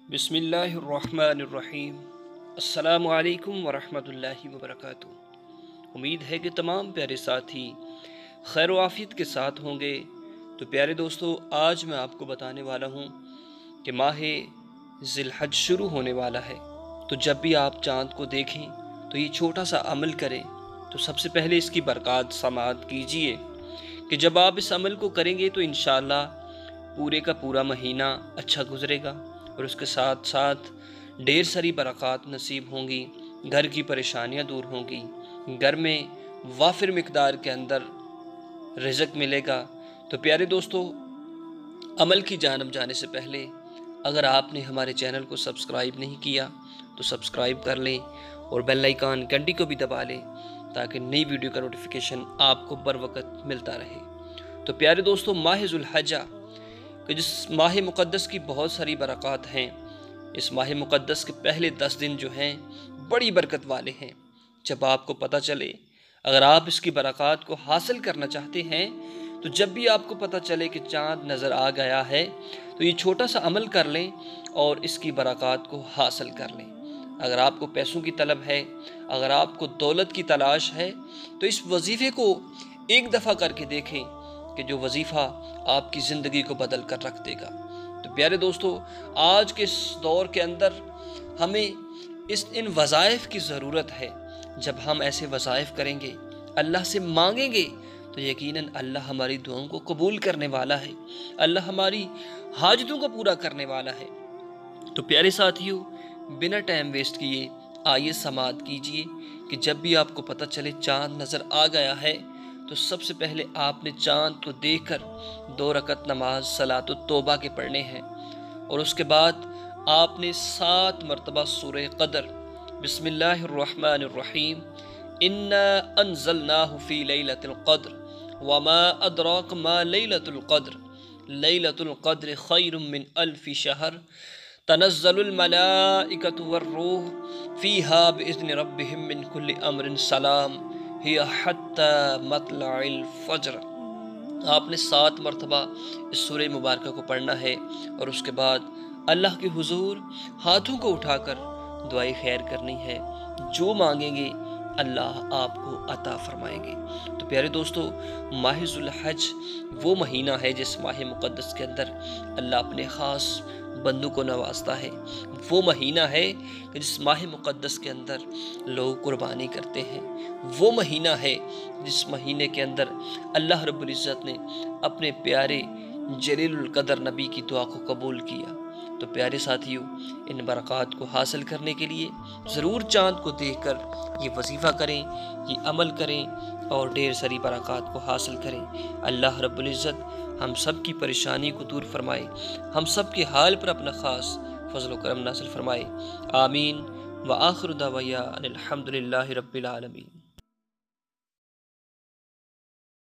बिस्मिल्लाहिर्रहमानिर्रहीम। अस्सलामु अलैकुम वरहमतुल्लाहि वबरकातुहू। उम्मीद है कि तमाम प्यारे साथी खैर व आफियत के साथ होंगे। तो प्यारे दोस्तों, आज मैं आपको बताने वाला हूँ कि माह ज़िलहज शुरू होने वाला है। तो जब भी आप चाँद को देखें तो ये छोटा सा अमल करें। तो सबसे पहले इसकी बरक़ात समाअत कीजिए कि जब आप इस अमल को करेंगे तो इंशाअल्लाह पूरे का पूरा महीना अच्छा गुजरेगा और उसके साथ साथ ढेर सारी बरक़ात नसीब होंगी, घर की परेशानियां दूर होंगी, घर में वाफिर मिक़दार के अंदर रिज़्क़ मिलेगा। तो प्यारे दोस्तों, अमल की जानब जाने से पहले अगर आपने हमारे चैनल को सब्सक्राइब नहीं किया तो सब्सक्राइब कर लें और बेल आइकन घंटी को भी दबा लें ताकि नई वीडियो का नोटिफिकेशन आपको बर वक़्त मिलता रहे। तो प्यारे दोस्तों, माह ज़ुल्हज्जा कि जिस माह मुक़द्दस की बहुत सारी बरक़ात हैं, इस माह मुक़द्दस के पहले 10 दिन जो हैं बड़ी बरकत वाले हैं। जब आपको पता चले, अगर आप इसकी बरक़ात को हासिल करना चाहते हैं, तो जब भी आपको पता चले कि चाँद नज़र आ गया है तो ये छोटा सा अमल कर लें और इसकी बरक़ात को हासिल कर लें। अगर आपको पैसों की तलब है, अगर आपको दौलत की तलाश है, तो इस वजीफ़े को एक दफ़ा करके देखें कि जो वजीफ़ा आपकी ज़िंदगी को बदल कर रख देगा। तो प्यारे दोस्तों, आज के इस दौर के अंदर हमें इन वज़ाइफ की ज़रूरत है। जब हम ऐसे वज़ाइफ करेंगे, अल्लाह से मांगेंगे, तो यकीनन अल्लाह हमारी दुआओं को कबूल करने वाला है, अल्लाह हमारी हाजतों को पूरा करने वाला है। तो प्यारे साथियों, बिना टाइम वेस्ट किए आइए समाअत कीजिए कि जब भी आपको पता चले चाँद नज़र आ गया है तो सबसे पहले आपने चाँद को देखकर 2 रकत नमाज सलात तौबा के पढ़ने हैं और उसके बाद आपने 7 मरतबा सूरह क़दर बिस्मिल्लाहिर्रहमानिर्रहीम इन्ना अंज़लनाहु फ़ी लैलतिल क़द्र वमा अदराक मा लैलतुल क़द्र खैरुम मिन अल्फ़ि शहर तनज़्ज़लुल मलाइकतु वर्रूह फ़ीहा बिइज़्नि रब्बिहिम मिन कुल्लि अम्रिन सलाम हिया हत्ता मतलइल फ़ज्र। आपने 7 मरतबा इस सूरह मुबारक को पढ़ना है और उसके बाद अल्लाह के हुजूर हाथों को उठाकर दुआए खैर करनी है। जो मांगेंगे अल्लाह आपको अता फरमाएंगे। तो प्यारे दोस्तों, माह ज़ुल्हज वो महीना है जिस माह मुक़द्दस के अंदर अल्लाह अपने ख़ास बंदों को नवाजता है। वो महीना है कि जिस माह मुक़द्दस के अंदर लोग कुर्बानी करते हैं। वो महीना है जिस महीने के अंदर अल्लाह रब्बुल इज़्ज़त ने अपने प्यारे जलीलुल क़द्र नबी की दुआ को कबूल किया। तो प्यारे साथियों, इन बरक़ात को हासिल करने के लिए ज़रूर चाँद को देखकर ये वजीफ़ा करें, ये अमल करें और ढेर सारी बरक़ात को हासिल करें। अल्लाह रब्बुल इज़्ज़त हम सब की परेशानी को दूर फरमाए, हम सब के हाल पर अपना ख़ास फ़ज़ल व करम नाज़िल फरमाए। आमीन व आखिर दावया अनिल हम्दुलिल्लाहि रब्बिल आलमीन।